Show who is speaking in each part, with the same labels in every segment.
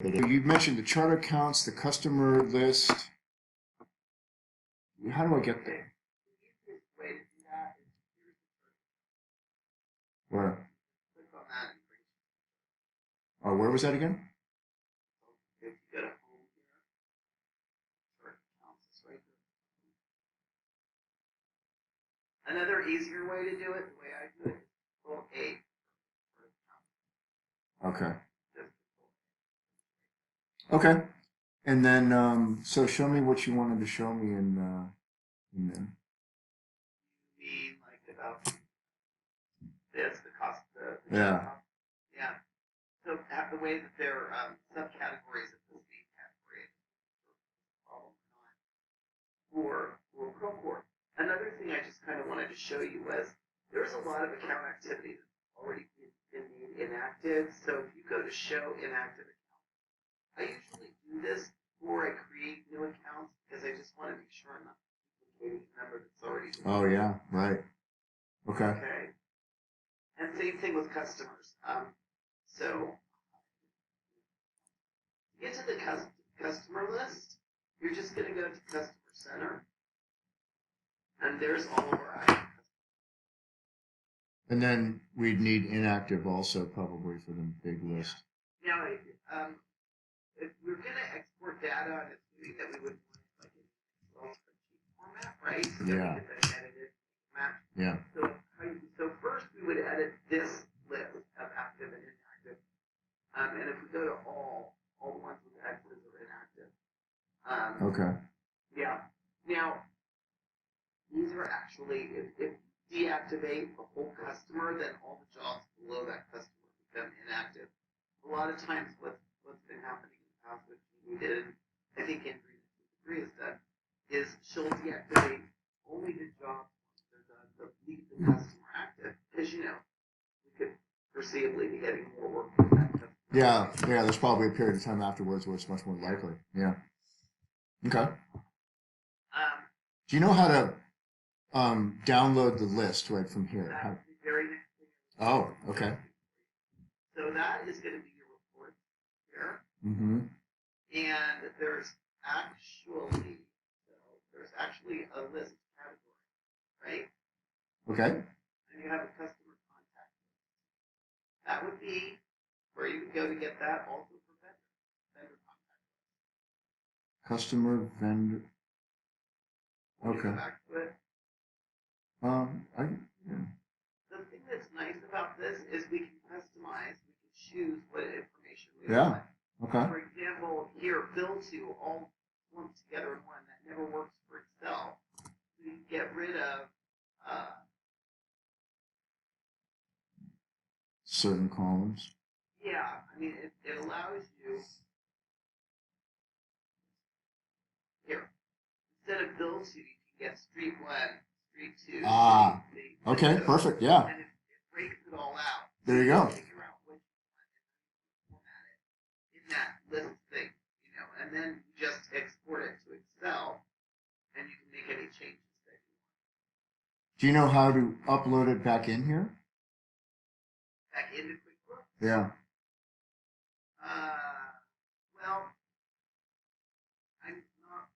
Speaker 1: You mentioned the chart accounts, the customer list. How do I get there? Where? Oh, where was that again?
Speaker 2: Another easier way to do it, the way I do it, is pull A.
Speaker 1: Okay. Okay. And then, so show me what you wanted to show me in there.
Speaker 2: You mean like about this, the cost, the
Speaker 1: Yeah.
Speaker 2: cost? Yeah. So have the way that they're subcategories of this main category problem for Procore. Another thing I just kind of wanted to show you was there's a lot of account activity that's already been made inactive. So if you go to show inactive accounts, I usually do this before I create new accounts because I just want to make sure I'm not duplicating a number that's already been
Speaker 1: Oh, yeah. Right. Okay.
Speaker 2: Okay. And same thing with customers. So to get to the customer list, you're just going to go to Customer Center, and there's all of our items.
Speaker 1: And then we'd need inactive also probably for the big list.
Speaker 2: Now, if we're going to export data, I'm assuming that we would want it like in Excel spreadsheet format, right? So that
Speaker 1: Yeah.
Speaker 2: we could then edit it, match.
Speaker 1: Yeah.
Speaker 2: So first we would edit this list of active and inactive. And if we go to all the ones with X's are inactive.
Speaker 1: Okay.
Speaker 2: Yeah. Now, these are actually, if deactivate the whole customer, then all the jobs below that customer become inactive. A lot of times what's been happening in the past, which we did, I think Andrea has done, is she'll deactivate only the jobs that are done, but leave the customer active. Because, we could foreseeably be getting more work with that customer.
Speaker 1: Yeah, yeah, there's probably a period of time afterwards where it's much more likely. Yeah. Okay. Do you know how to download the list right from here?
Speaker 2: That's the very next thing.
Speaker 1: Oh, okay.
Speaker 2: So that is going to be your report here.
Speaker 1: Mm-hmm.
Speaker 2: And there's actually a list category, right?
Speaker 1: Okay.
Speaker 2: And you have a customer contact. That would be where you would go to get that, also for vendor contact.
Speaker 1: Customer vendor. Okay.
Speaker 2: Back to it.
Speaker 1: Yeah.
Speaker 2: The thing that's nice about this is we can customize, we can choose what information we
Speaker 1: Yeah.
Speaker 2: want.
Speaker 1: Okay.
Speaker 2: For example, here, bill to all lumped together in one. That never works for Excel. We can get rid of
Speaker 1: certain columns.
Speaker 2: Yeah, I mean, it allows you here, instead of bill to, you can get street 1, street 2.
Speaker 1: Ah, okay, perfect, yeah.
Speaker 2: And it breaks it all out.
Speaker 1: There you go.
Speaker 2: Figure out which one and format it in that list thing, and then just export it to Excel, and you can make any changes that you want.
Speaker 1: Do you know how to upload it back in here?
Speaker 2: Back into QuickBooks?
Speaker 1: Yeah.
Speaker 2: Well, I'm not.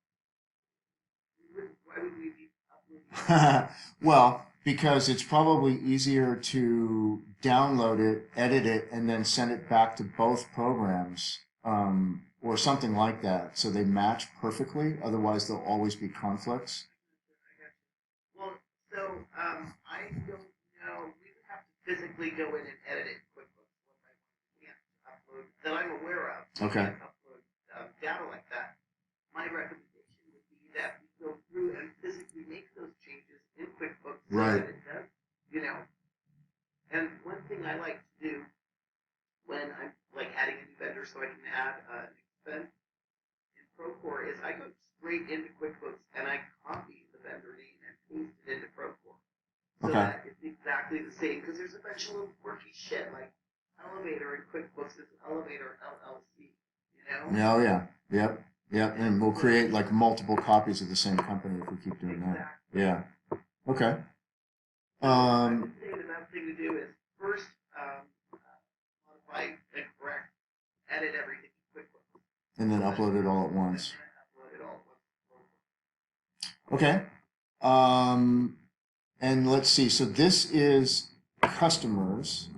Speaker 2: Why would we be uploading?
Speaker 1: Well, because it's probably easier to download it, edit it, and then send it back to both programs, or something like that, so they match perfectly. Otherwise, there'll always be conflicts.
Speaker 2: Well, so I don't know. We would have to physically go in and edit it in QuickBooks. What I can't upload that I'm aware of.
Speaker 1: Okay.
Speaker 2: Can't upload data like that. My recommendation would be that we go through and physically make those changes in QuickBooks.
Speaker 1: Right.
Speaker 2: So that it does, And one thing I like to do when I'm like adding a new vendor, so I can add an expense in Procore, is I go straight into QuickBooks and I copy the vendor name and paste it into Procore. So that it's exactly the same, because there's a bunch of little quirky shit, like Elevator in QuickBooks is Elevator LLC,
Speaker 1: Yeah, oh yeah, yep, yep, and we'll create like multiple copies of the same company if we keep doing that. Yeah, okay.
Speaker 2: I would say the best thing to do is first modify and correct, edit everything in QuickBooks.
Speaker 1: And then upload it all at once.
Speaker 2: And then upload it all at once.
Speaker 1: Okay. And let's see. So this is customers,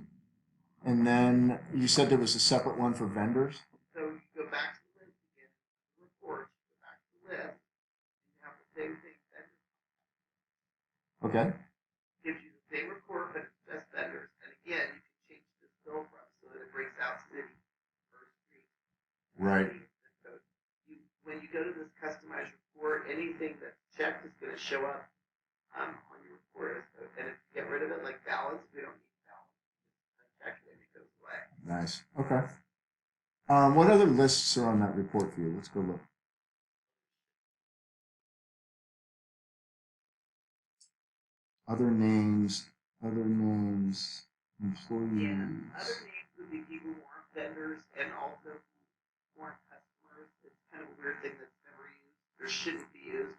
Speaker 1: and then you said there was a separate one for vendors.
Speaker 2: So you go back to the list again, report, you go back to the list, and you have the same thing. Vendors
Speaker 1: Okay.
Speaker 2: gives you the same report, but it's just vendors. And again, you can change this bill from so that it breaks out city or street.
Speaker 1: Right.
Speaker 2: So when you go to this customized report, anything that's checked is going to show up on your report. And if you get rid of it, like balance, we don't need balance. Uncheck it and it goes away.
Speaker 1: Nice. Okay. What other lists are on that report for you? Let's go look. Other names, employees.
Speaker 2: Yeah, other names would be people who aren't vendors and also who aren't customers. It's kind of a weird thing that's never used or shouldn't be used.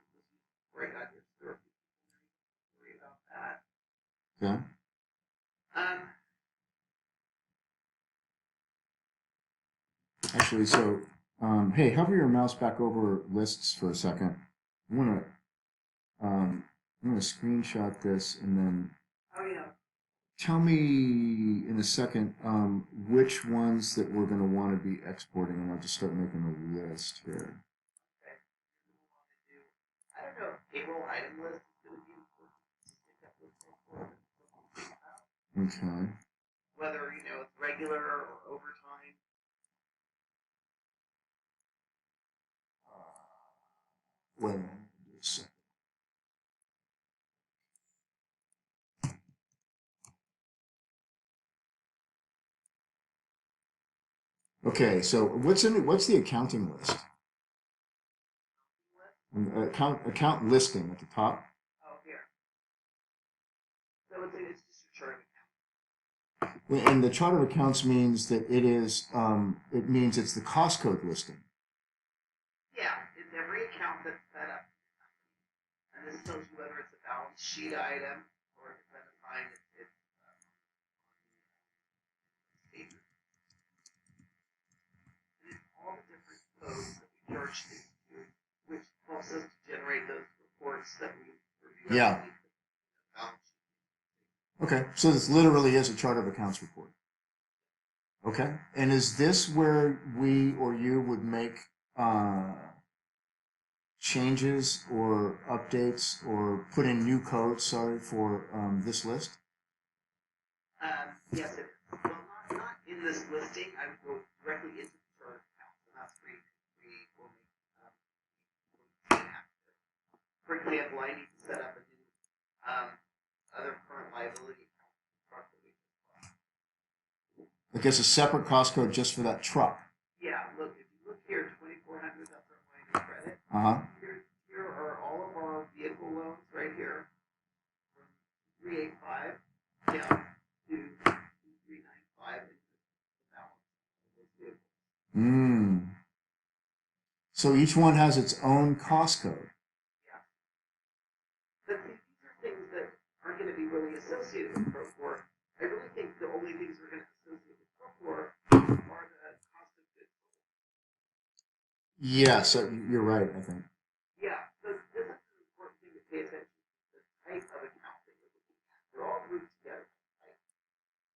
Speaker 2: Before I got here, so there are people who worry about that.
Speaker 1: Okay. Actually, so hey, hover your mouse back over lists for a second. I'm gonna screenshot this and then
Speaker 2: Oh yeah.
Speaker 1: tell me in a second which ones that we're gonna want to be exporting, and I'll just start making a list here.
Speaker 2: Okay. I don't know if payroll item list is going to be important.
Speaker 1: Okay.
Speaker 2: Whether it's regular or overtime.
Speaker 1: Wait a minute. Just a second. Okay, so what's the accounting list? Account listing at the top.
Speaker 2: Oh, here. So it's just a chart account.
Speaker 1: And the chart of accounts means that it means it's the cost code listing.
Speaker 2: Yeah, it's every account that's set up. And this tells you whether it's a balance sheet item or if it's unassigned. It's statement. And it's all the different codes that we charge things to, which helps us to generate those reports that we review.
Speaker 1: Yeah. Okay, so this literally is a chart of accounts report. Okay, and is this where we or you would make changes or updates or put in new codes, for this list?
Speaker 2: Yes, it is. Well, not in this listing. I would go directly into the chart account, and that's where we will make for example, I need to set up a new other current liability account.
Speaker 1: I guess a separate cost code just for that truck.
Speaker 2: Yeah, look, if you look here, 2400, that's our line of credit.
Speaker 1: Uh-huh.
Speaker 2: Here are all of our vehicle loans right here. From 385 down to 2395 into the balance of those vehicles.
Speaker 1: So each one has its own cost code.
Speaker 2: Yeah. But these are things that aren't going to be really associated with Procore. I really think the only things we're going to associate with Procore are the cost of goods sold.
Speaker 1: Yes, you're right, I think.
Speaker 2: Yeah, so this is an important thing to pay attention to, the type of account that you're looking at. They're all grouped together, right?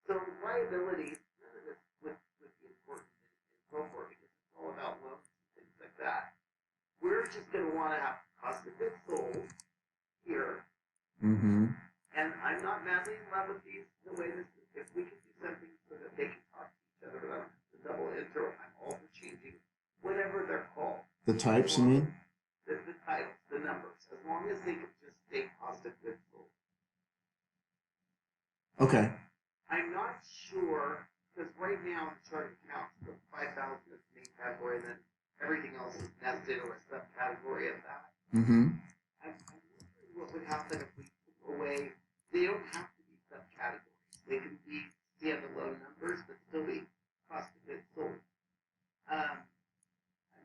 Speaker 2: So liabilities, none of this would be important in Procore because it's all about loans and things like that. We're just going to want to have cost of goods sold here.
Speaker 1: Mm-hmm.
Speaker 2: And I'm not madly in love with these the way this is. If we can do something so that they can talk to each other, the double enter, I'm also changing whatever they're called.
Speaker 1: The types, you mean?
Speaker 2: The titles, the numbers, as long as they can just state cost of goods sold.
Speaker 1: Okay.
Speaker 2: I'm not sure, because right now in the chart of accounts, the 5,000 is the main category, and then everything else is nested or a subcategory of that.
Speaker 1: Mm-hmm.
Speaker 2: I'm wondering what would happen if we took away, they don't have to be subcategories. They can be standalone numbers, but still be cost of goods sold. I'm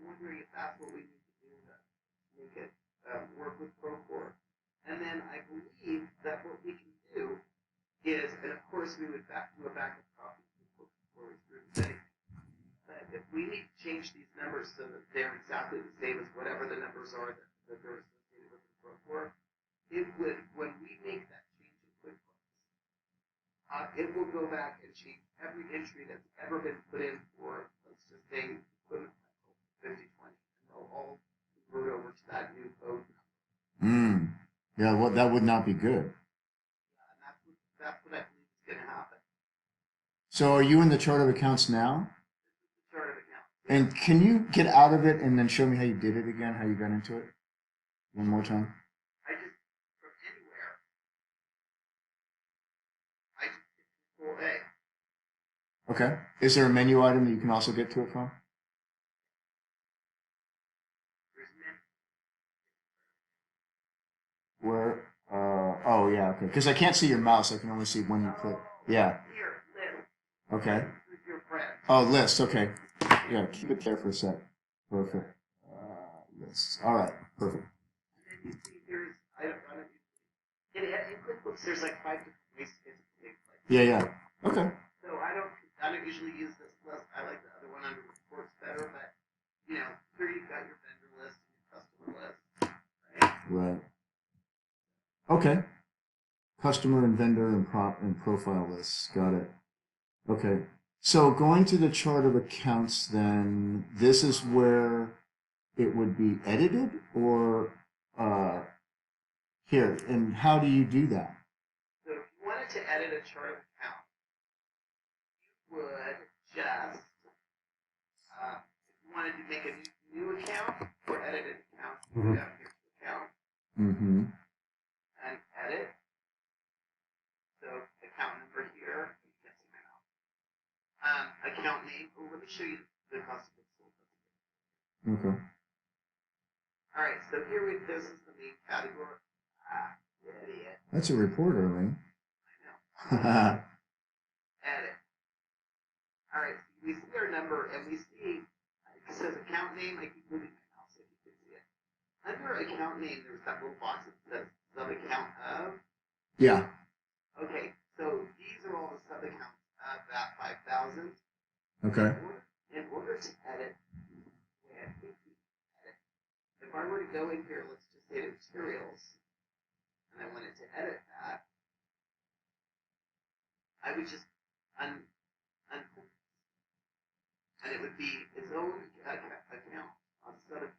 Speaker 2: wondering if that's what we need to do to make it work with Procore. And then I believe that what we can do is, and of course we would do a backup copy before we screw this anything. But if we need to change these numbers numbers so that they're exactly the same as whatever the numbers are that they're associated with the Procore, it would, when we make that change in QuickBooks, it will go back and change every entry that's ever been put in for, let's just say, equipment cycle 5020, and they'll all convert over to that new code.
Speaker 1: Yeah, well, that would not be good.
Speaker 2: And that's what I believe is going to happen.
Speaker 1: So are you in the chart of accounts now?
Speaker 2: This is the chart of account.
Speaker 1: And can you get out of it and then show me how you did it again, how you got into it? One more time.
Speaker 2: I just, from anywhere, I just hit Control A.
Speaker 1: Okay. Is there a menu item that you can also get to it from?
Speaker 2: There's many.
Speaker 1: Where? Oh, yeah, okay. Because I can't see your mouse. I can only see when you click. Yeah.
Speaker 2: Here, list.
Speaker 1: Okay.
Speaker 2: This is your friend.
Speaker 1: Oh, list. Okay. Yeah, keep it there for a sec. Perfect. Lists. All right. Perfect.
Speaker 2: And then you see here's, I don't in QuickBooks, there's like 5 different ways to get to things like
Speaker 1: Yeah, yeah. Okay.
Speaker 2: So I don't usually use this list. I like the other one under reports better, but you know, here you've got your vendor list and your customer list, right?
Speaker 1: Right. Okay. Customer and vendor and profile lists. Got it. Okay. So going to the chart of accounts, then this is where it would be edited, or here. And how do you do that?
Speaker 2: So if you wanted to edit a chart of account, you would just if you wanted to make a new account or edit an account, you go down here to account
Speaker 1: Mm-hmm.
Speaker 2: and edit. So account number here, you can't see my mouse. Account name. Oh, let me show you the cost of goods sold.
Speaker 1: Okay.
Speaker 2: All right, so here this is the main category. Idiot.
Speaker 1: That's a reporter, Lee.
Speaker 2: I know. Edit. All right, so we see our number, and we see it says account name. I keep moving my mouse so you can see it. Under account name, there's that little box that says sub account of.
Speaker 1: Yeah.
Speaker 2: Okay, so these are all the sub accounts of that 5,000.
Speaker 1: Okay.
Speaker 2: In order to edit, if I were to go in here, let's just say to materials, and I wanted to edit that, I would just unput, and it would be its own account on sub account,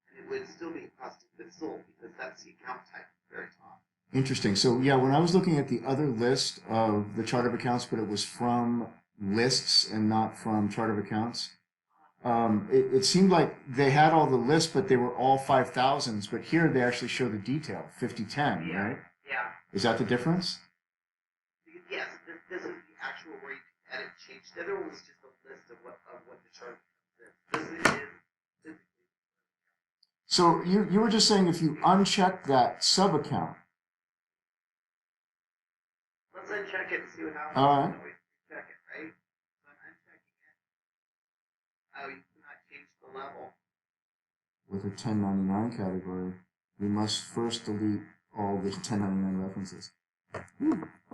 Speaker 2: and it would still be cost of goods sold because that's the account type at the very top.
Speaker 1: Interesting. So yeah, when I was looking at the other list of the chart of accounts, but it was from lists and not from chart of accounts. It seemed like they had all the lists, but they were all 5,000s. But here they actually show the detail, 5010,
Speaker 2: Yeah.
Speaker 1: right?
Speaker 2: Yeah.
Speaker 1: Is that the difference?
Speaker 2: Yes, this is the actual where you can edit change. The other one was just a list of what the chart is. This is
Speaker 1: So you were just saying if you uncheck that sub account.
Speaker 2: let's uncheck it and see what happens.
Speaker 1: All right.
Speaker 2: So we check it, right? So I'm unchecking it. Oh, you cannot change the level.
Speaker 1: With a 1099 category, we must first delete all the 1099 references.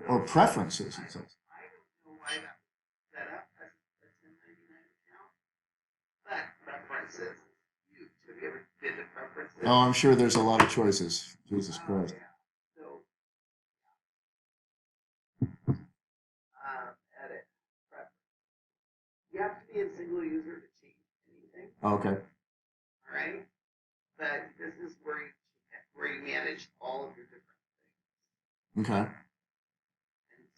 Speaker 1: Or preferences, it says.
Speaker 2: I don't know why that was set up as a 1099 account, but preferences is huge. Have you ever been to preferences?
Speaker 1: Oh, I'm sure there's a lot of choices. Jesus Christ.
Speaker 2: Yeah. So, edit preference. You have to be a single user to change anything.
Speaker 1: Okay.
Speaker 2: All right, but this is where you manage all of your different things.
Speaker 1: Okay.
Speaker 2: And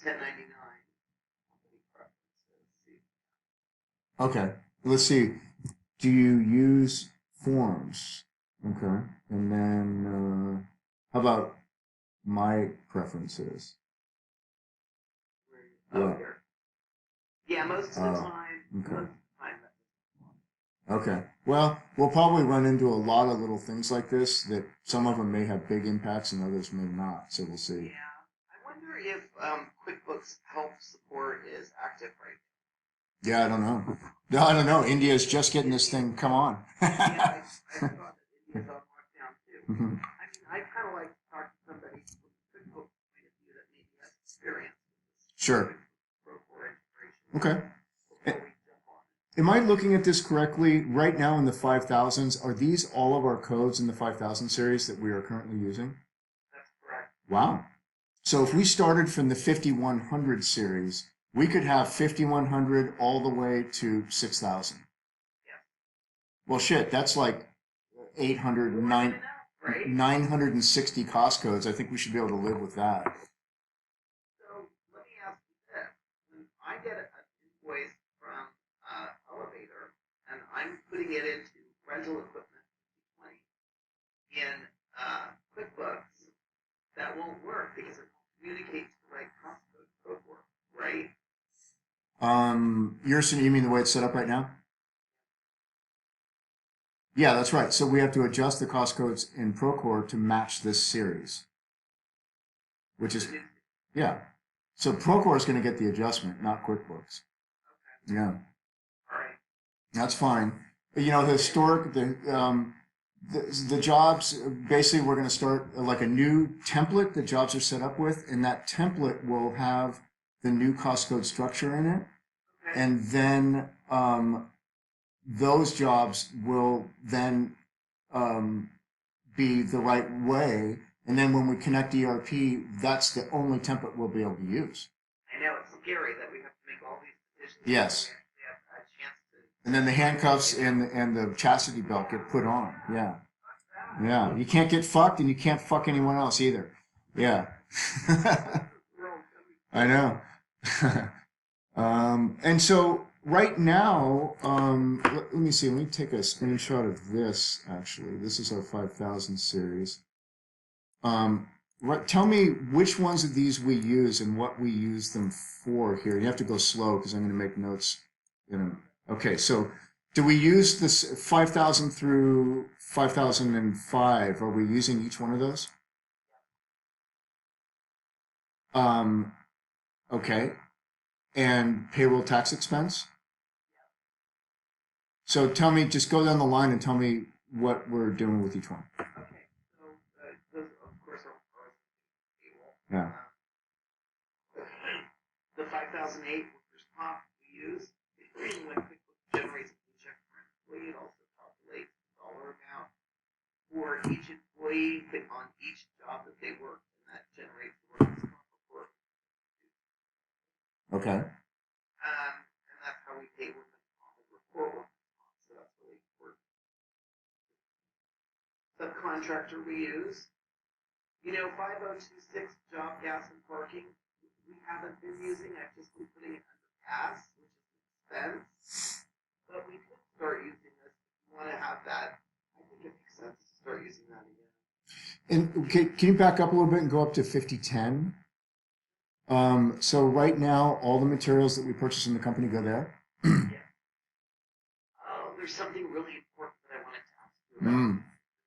Speaker 2: 1099 company preferences. See.
Speaker 1: Okay. Let's see. Do you use forms? Okay. And then how about my preferences?
Speaker 2: Oh,
Speaker 1: Yeah.
Speaker 2: here. Yeah, most of the time.
Speaker 1: okay.
Speaker 2: Most of the time.
Speaker 1: Okay. Well, we'll probably run into a lot of little things like this that some of them may have big impacts and others may not. So we'll see.
Speaker 2: Yeah. I wonder if QuickBooks Help support is active right
Speaker 1: Yeah, I don't know. No, I don't know. India's just getting this thing. Come on.
Speaker 2: now. Yeah, I thought that India's on lockdown too.
Speaker 1: Mhm.
Speaker 2: I mean, I kind of like to talk to somebody from a QuickBooks point of view that maybe has experience with this
Speaker 1: Sure.
Speaker 2: Procore integration
Speaker 1: Okay.
Speaker 2: before we jump on it.
Speaker 1: am I looking at this correctly? Right now in the 5000s, are these all of our codes in the 5000 series that we are currently using?
Speaker 2: That's correct.
Speaker 1: Wow. So if we started from the 5100 series, we could have 5100 all the way to 6000.
Speaker 2: Yeah.
Speaker 1: Well, shit, that's like 800,
Speaker 2: Right?
Speaker 1: 960 cost codes. I think we should be able to live with that.
Speaker 2: So let me ask you this. When I get an invoice from Elevator and I'm putting it into rental equipment money in QuickBooks, that won't work because it won't communicate to the right cost code work, right?
Speaker 1: You mean the way it's set up right now? Yeah, that's right. So we have to adjust the cost codes in Procore to match this series, which is, yeah. So Procore is going to get the adjustment, not QuickBooks.
Speaker 2: Okay.
Speaker 1: Yeah,
Speaker 2: All right.
Speaker 1: that's fine. You know, the jobs, basically we're going to start like a new template that jobs are set up with, and that template will have the new cost code structure in it.
Speaker 2: Okay.
Speaker 1: And then those jobs will then be the right way. And then when we connect ERP, that's the only template we'll be able to use.
Speaker 2: I know it's scary that we have to make all these decisions.
Speaker 1: Yes.
Speaker 2: We have a chance to.
Speaker 1: And then the handcuffs and the chastity belt get put on. Yeah. Yeah. You can't get fucked and you can't fuck anyone else either. Yeah. I know. And so right now, let me see. Let me take a screenshot of this. Actually, this is our 5000 series. Tell me which ones of these we use and what we use them for here. You have to go slow because I'm going to make notes. Okay, so do we use this 5000 through 5005? Are we using each one of those? Okay. And payroll tax expense? So tell me, just go down the line and tell me what we're doing with each one.
Speaker 2: Okay, so those, of course, are payroll.
Speaker 1: Yeah.
Speaker 2: The 5008 workers' comp we use when QuickBooks generates a paycheck for an employee, it also calculates the dollar amount for each employee on each job that they work, and that generates the workers' comp report.
Speaker 1: Okay.
Speaker 2: And that's how we pay workers' comp and report workers' comp, so that's really important. Subcontractor we use. You know, 5026 job, gas, and parking, we haven't been using. I've just been putting it under gas, which is an expense. But we could start using this. If you want to have that, I think it makes sense to start using that again.
Speaker 1: And can you back up a little bit and go up to 5010? So right now, all the materials that we purchase in the company go there.
Speaker 2: Yeah. Oh, there's something really important that I wanted to ask you about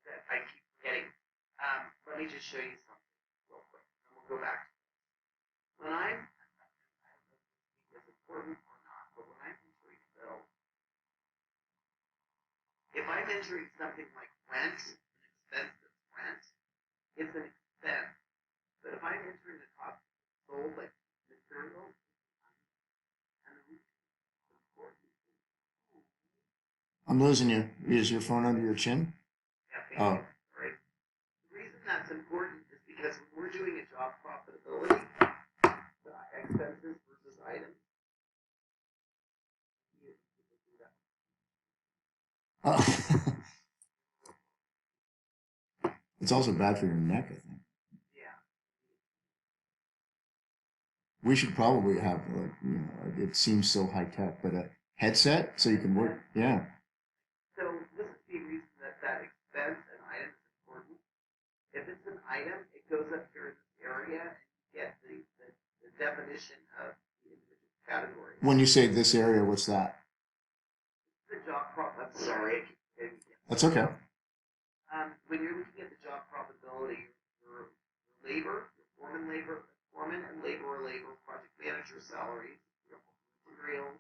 Speaker 2: that I keep forgetting. Let me just show you something real quick, and we'll go back. When I'm, I don't know if it's important or not, but when I'm entering a bill, if I'm entering something like rent, an expense that's rent, it's an expense. But if I'm entering the cost sold, like materials, and the reason it's important is,
Speaker 1: I'm losing you. Is your phone under your chin?
Speaker 2: yeah, right. The reason that's important is because when we're doing a job profitability, the expenses versus items, you can do that.
Speaker 1: It's also bad for your neck, I think.
Speaker 2: Yeah.
Speaker 1: We should probably have, it seems so high tech, but a headset so you can work. Yeah.
Speaker 2: So this is the reason that expense and item is important. If it's an item, it goes up here in this area and you get the definition of the individual category.
Speaker 1: When you say this area, what's that?
Speaker 2: The job profit. I'm sorry.
Speaker 1: That's okay.
Speaker 2: When you're looking at the job profitability, your labor, your foreman and laborer labor, project manager salaries, your materials,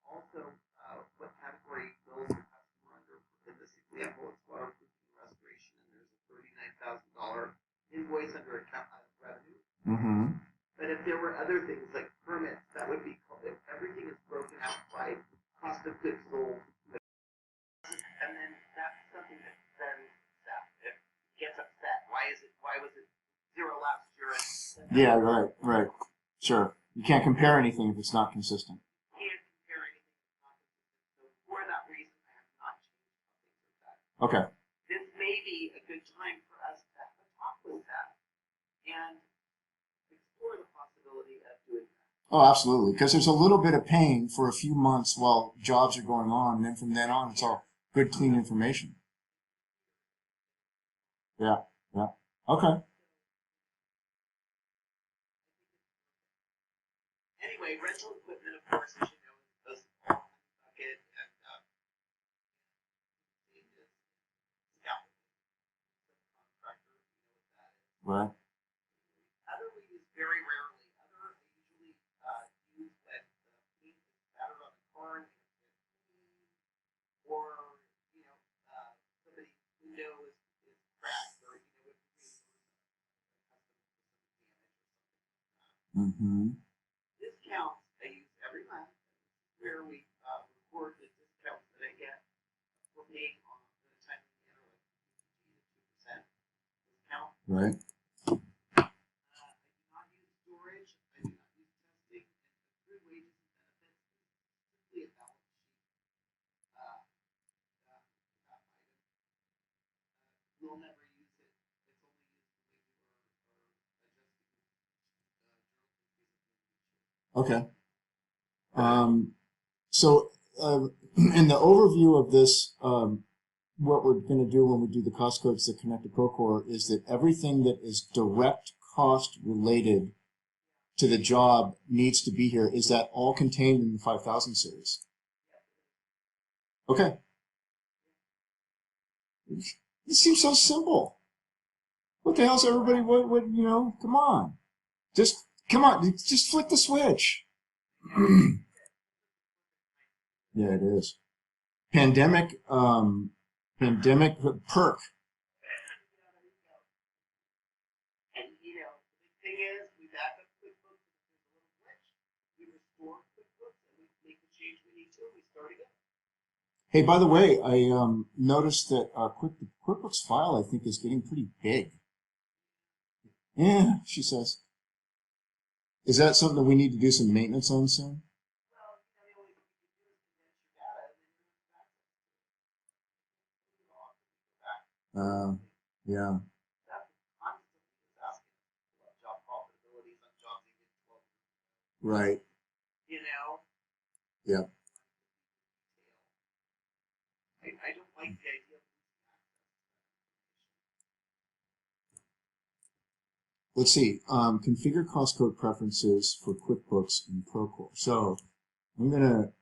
Speaker 2: also what category bills your customer under. In this example, it's waterproofing and restoration, and there's a $39,000 invoice under account revenue.
Speaker 1: Mm-hmm.
Speaker 2: But if there were other things like permits, that would be called, if everything is broken out by
Speaker 1: Yeah, right. Sure. You can't compare anything if it's not consistent.
Speaker 2: Can't compare anything. So for that reason, I have not changed how things are done.
Speaker 1: Okay.
Speaker 2: This may be a good time for us to have a talk with that and explore the possibility of doing that.
Speaker 1: Oh, absolutely. Because there's a little bit of pain for a few months while jobs are going on, and then from then on, it's all good, clean information. Yeah. Yeah. Okay.
Speaker 2: Anyway, rental equipment, of course, as you know, goes all in the bucket and changes. Scout contractor, you know what that is.
Speaker 1: Right.
Speaker 2: Other we use very rarely. Other I usually use when the paint is spattered on the car and it's clean, or you know somebody's window is cracked, or you know if there's custom
Speaker 1: Mm-hmm.
Speaker 2: discounts I use every month where we record the discounts that I get for paying on the time of the year, like 2% discount.
Speaker 1: Right.
Speaker 2: I do not use storage. I do not use testing. And accrued wages and benefits is simply a balance sheet item. We'll never use it. It's only used when we are adjusting journal entries.
Speaker 1: Okay. So, in the overview of this, what we're going to do when we do the cost codes that connect to Procore is that everything that is direct cost related to the job needs to be here. Is that all contained in the 5000 series? Okay. It seems so simple. What the hell's everybody, what, you know, come on. Come on, just flick the switch. Yeah, it is. Pandemic, pandemic perk.
Speaker 2: And you know, the thing is, we back up QuickBooks and there's a little glitch. We restore QuickBooks and we make the change we need to, and we start again.
Speaker 1: Hey, by the way, I noticed that QuickBooks file, I think, is getting pretty big. Yeah, she says. Is that something that we need to do some maintenance on soon?
Speaker 2: Well, you know, the only thing you can do is condense your data and then you have access to it.
Speaker 1: Yeah.
Speaker 2: That's constantly is asking about job profitabilities on jobs you did 12 years ago.
Speaker 1: Right.
Speaker 2: You know?
Speaker 1: Yep.
Speaker 2: I don't like the idea of losing access to that information.
Speaker 1: Let's see. Configure cost code preferences for QuickBooks in Procore. So I'm going to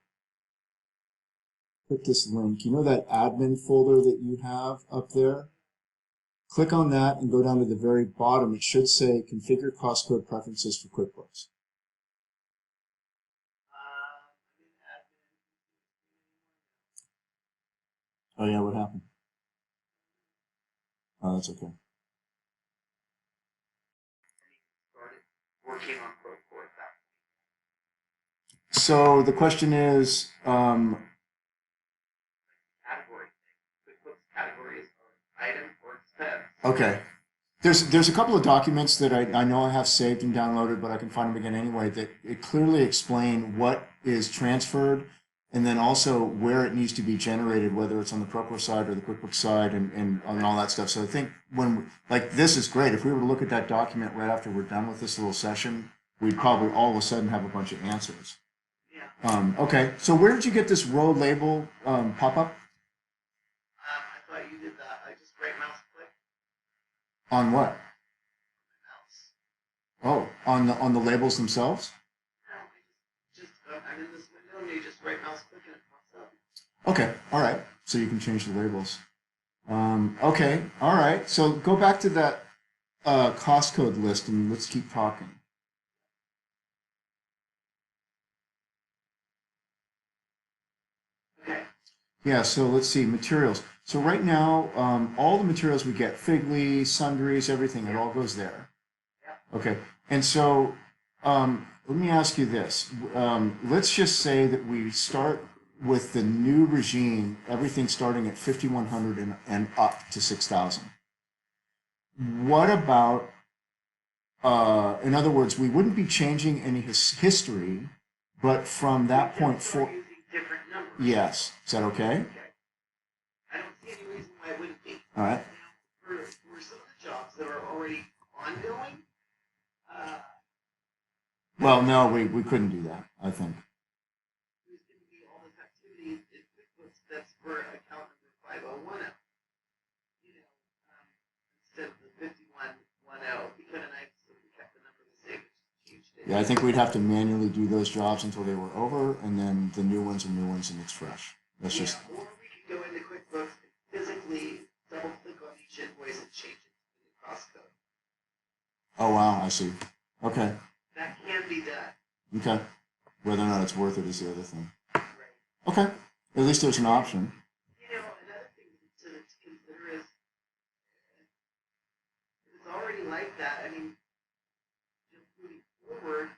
Speaker 1: put this link. You know that admin folder that you have up there? Click on that and go down to the very bottom. It should say Configure cost code preferences for QuickBooks. Oh yeah, what happened? Oh, that's okay.
Speaker 2: Started working on Procore at that point.
Speaker 1: So the question is,
Speaker 2: Category thing. QuickBooks categories are item or expense.
Speaker 1: okay. There's a couple of documents that I know I have saved and downloaded, but I can find them again anyway, that it clearly explain what is transferred and then also where it needs to be generated, whether it's on the Procore side or the QuickBooks side and all that stuff. So I think like this is great. If we were to look at that document right after we're done with this little session, we'd probably all of a sudden have a bunch of answers.
Speaker 2: Yeah.
Speaker 1: Okay, so where did you get this row label pop-up?
Speaker 2: I thought you did that. I just right mouse click
Speaker 1: On what?
Speaker 2: my mouse.
Speaker 1: Oh, on the labels themselves?
Speaker 2: No, I'm in this window and you just right mouse click and it pops up.
Speaker 1: Okay, all right. So you can change the labels. Okay, all right. So go back to that cost code list and let's keep talking.
Speaker 2: Okay.
Speaker 1: Yeah, so let's see, materials. So right now, all the materials we get, Figly, sundries, everything, it all goes there. Okay, and so let me ask you this. Let's just say that we start with the new regime, everything starting at 5,100 and up to 6,000. What about In other words, we wouldn't be changing any history, but from that point
Speaker 2: We're
Speaker 1: forward,
Speaker 2: using different numbers.
Speaker 1: yes. Is that okay?
Speaker 2: Okay. I don't see any reason why it wouldn't be.
Speaker 1: All right.
Speaker 2: Now, for some of the jobs that are already ongoing,
Speaker 1: Well, no, we couldn't do that, I think.
Speaker 2: there's going to be all this activity in QuickBooks that's for account number 5010. You know, instead of the 5110, it'd be kind of nice if we kept the number the same, just changed it.
Speaker 1: Yeah, I think we'd have to manually do those jobs until they were over, and then the new ones are new ones, and it's fresh. That's
Speaker 2: Yeah,
Speaker 1: just
Speaker 2: or we could go into QuickBooks and physically double click on each invoice and change it to the new cost code.
Speaker 1: oh wow, I see. Okay,
Speaker 2: That can be done.
Speaker 1: okay. Whether or not it's worth it is the other thing.
Speaker 2: Right.
Speaker 1: Okay, at least there's an option.
Speaker 2: You know, another thing to consider is if it's already like that. I mean, just moving forward,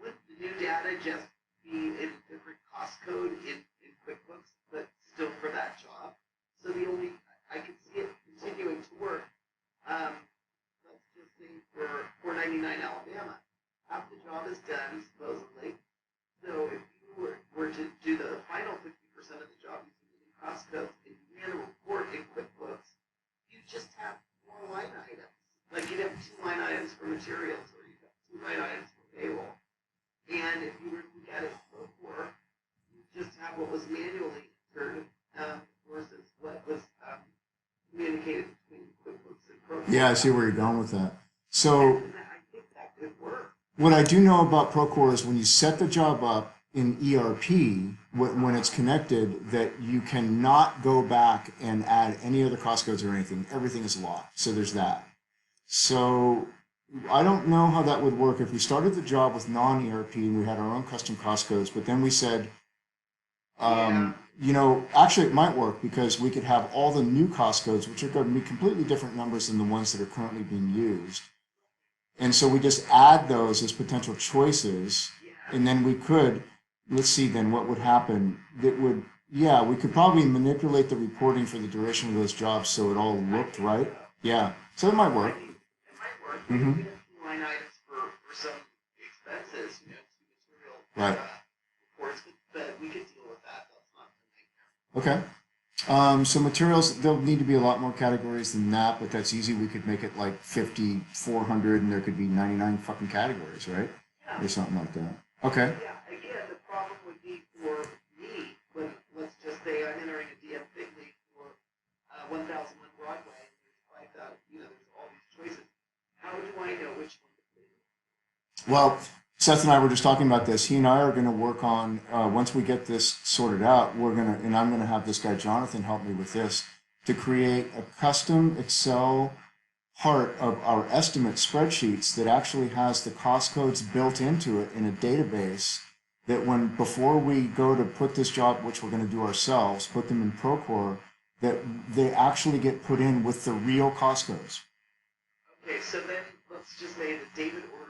Speaker 2: would the new data just be in a different cost code in QuickBooks, but still for that job? So the only I could see it continuing to work. Let's just say for 499 Alabama, half the job is done supposedly. So if you were to do the final 50% of the job using the new cost codes and you ran a report in QuickBooks, you just have 4 line items. Like you'd have 2 line items for materials, or you'd have 2 line items for payroll. And if you were to look at it before, you just have what was manually entered versus what was communicated between QuickBooks and Procore.
Speaker 1: Yeah, I see where you're going with that. So
Speaker 2: And I think that could work.
Speaker 1: what I do know about Procore is when you set the job up in ERP, when it's connected, that you cannot go back and add any other cost codes or anything. Everything is locked. So there's that. So I don't know how that would work if we started the job with non-ERP and we had our own custom cost codes, but then we said, you know, actually it might work because we could have all the new cost codes, which are going to be completely different numbers than the ones that are currently being used. And so we just add those as potential choices, and then we could, let's see then what would happen. That would, yeah, we could probably manipulate the reporting for the duration of those jobs so it all looked right. Yeah, so it might work.
Speaker 2: It might work.
Speaker 1: Mhm.
Speaker 2: We have 2 line items for some expenses, you know, 2 material
Speaker 1: Right.
Speaker 2: reports, but we could deal with that. That's not a nightmare.
Speaker 1: Okay. So materials, there'll need to be a lot more categories than that, but that's easy. We could make it like 50, 400, and there could be 99 fucking categories, right?
Speaker 2: Yeah.
Speaker 1: Or something like that. Okay.
Speaker 2: Yeah, again, the problem would be for me when, let's just say I'm entering a DM Figley for 1001 Broadway, and there's 5,000, you know, there's all these choices. How do I know which one to pick?
Speaker 1: Well, Seth and I were just talking about this. He and I are going to work on, once we get this sorted out, and I'm going to have this guy Jonathan help me with this, to create a custom Excel part of our estimate spreadsheets that actually has the cost codes built into it in a database that before we go to put this job, which we're going to do ourselves, put them in Procore, that they actually get put in with the real cost codes.
Speaker 2: Okay, so then let's just say that David orders,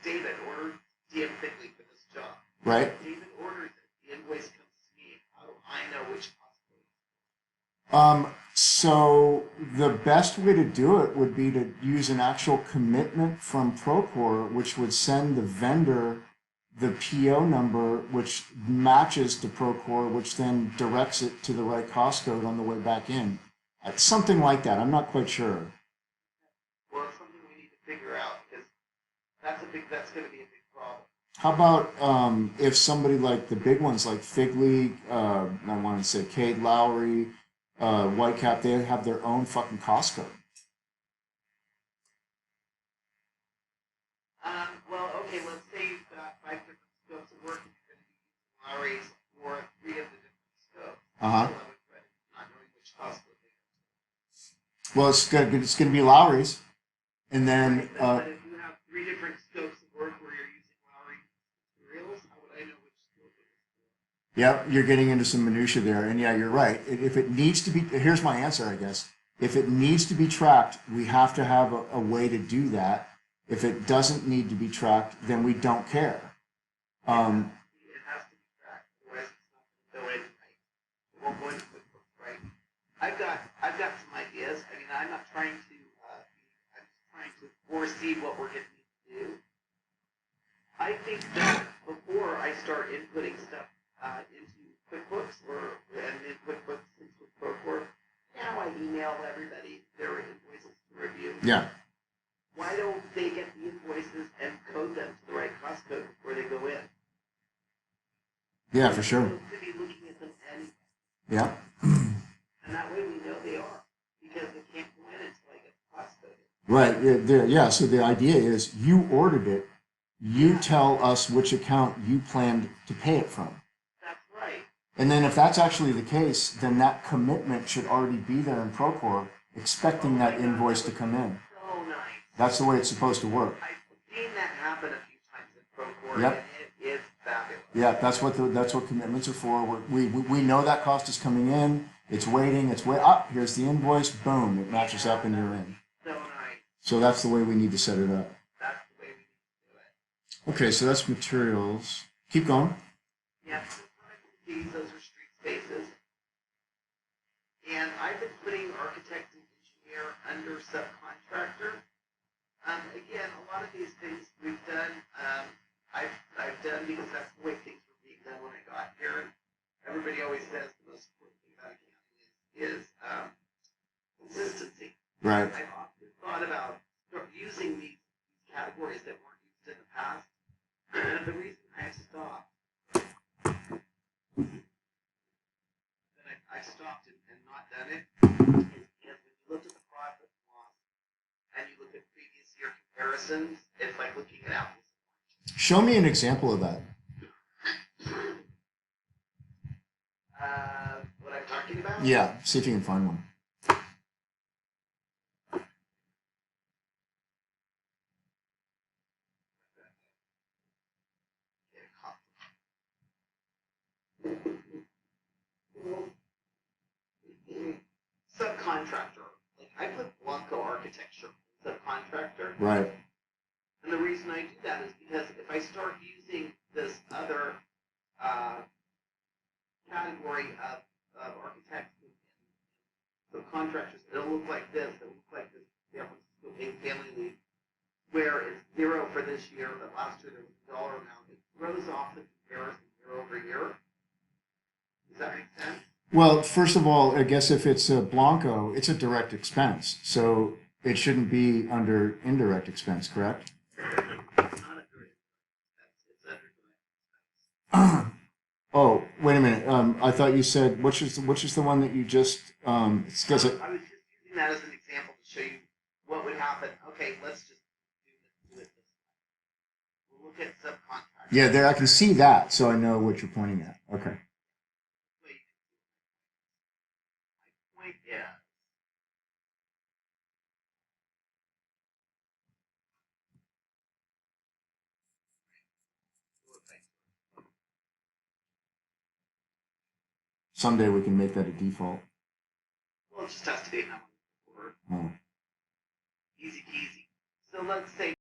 Speaker 2: David ordered DM Figley for this job.
Speaker 1: Right?
Speaker 2: David orders it. The invoice comes to me. How do I know which cost code?
Speaker 1: So the best way to do it would be to use an actual commitment from Procore, which would send the vendor the PO number, which matches to Procore, which then directs it to the right cost code on the way back in. Something like that. I'm not quite sure.
Speaker 2: Well, it's something we need to figure out because that's going to be a big problem.
Speaker 1: How about if somebody like the big ones like Figley, I want to say Cade Lowry, Whitecap, they have their own fucking cost code.
Speaker 2: Well, okay, let's say you've got 5 different scopes of work and you're going to be using Lowry's for 3 of the different scopes.
Speaker 1: Uh-huh.
Speaker 2: So I would try not knowing which cost code they have.
Speaker 1: Well, it's gonna be Lowry's, and then
Speaker 2: But if you have 3 different scopes of work where you're using Lowry materials, how would I know which scope it is for?
Speaker 1: yeah, you're getting into some minutia there, and yeah, you're right. If it needs to be, here's my answer, I guess. If it needs to be tracked, we have to have a way to do that. If it doesn't need to be tracked, then we don't care.
Speaker 2: It has to be tracked, otherwise it's not going to go in right. It won't go into QuickBooks right. I've got some ideas. I mean, I'm not trying to. I'm just trying to foresee email everybody their invoices to review.
Speaker 1: Yeah.
Speaker 2: Why don't they get the invoices and code them to the right cost code before they go in?
Speaker 1: Yeah, for sure.
Speaker 2: We're supposed to be looking at them anyway,
Speaker 1: Yeah.
Speaker 2: and that way we know they are, because they can't go in until I get the cost code.
Speaker 1: Right. Yeah. So the idea is you ordered it. You tell us which account you planned to pay it from.
Speaker 2: That's right.
Speaker 1: And then if that's actually the case, then that commitment should already be there in Procore, expecting that invoice to come in.
Speaker 2: So nice.
Speaker 1: That's the way it's supposed to work.
Speaker 2: I've seen that happen a few times in Procore,
Speaker 1: Yep.
Speaker 2: and it is fabulous.
Speaker 1: Yeah, that's what commitments are for. We know that cost is coming in. It's waiting. It's up. Here's the invoice. Boom. It matches up, and you're in.
Speaker 2: So nice.
Speaker 1: So that's the way we need to set it up.
Speaker 2: That's the way we need to do it.
Speaker 1: Okay, so that's materials. Keep going.
Speaker 2: Yeah, these, those are street spaces. And I've been putting architect and engineer under subcontractor. Again, a lot of these things we've done, I've done because that's the way things were being done when I got here. And everybody always says the most important thing about accounting is consistency.
Speaker 1: Right.
Speaker 2: I've often thought about using these categories that weren't used in the past. And the reason I've stopped, that I've stopped and not done it, is because when you look at the profit and loss and you look at previous year comparisons, it's like looking at apples.
Speaker 1: Show me an example of that.
Speaker 2: What I'm talking about?
Speaker 1: Yeah, see if you can find one.
Speaker 2: Subcontractor. Like I put Blanco Architecture subcontractor.
Speaker 1: Right.
Speaker 2: And the reason I do that is because if I start using this other category of architects and subcontractors, it'll look like this. It'll look like this San Francisco Family League, where it's 0 for this year, but last year there was a dollar amount. It throws off the comparison year over year. Does that make sense?
Speaker 1: Well, first of all, I guess if it's a Blanco, it's a direct expense, so it shouldn't be under indirect expense, correct?
Speaker 2: It's not a direct expense. It's under direct expense.
Speaker 1: Oh, wait a minute. I thought you said which is the one that you just it's 'cause it,
Speaker 2: I was just using that as an example to show you what would happen. Okay, let's just do it this way. We'll look at subcontractors.
Speaker 1: yeah, there I can see that, so I know what you're pointing at. Okay.
Speaker 2: Wait. My point is,
Speaker 1: Someday we can make that a default.
Speaker 2: well, it just has to be in that one.
Speaker 1: Oh.
Speaker 2: Easy peasy. So let's say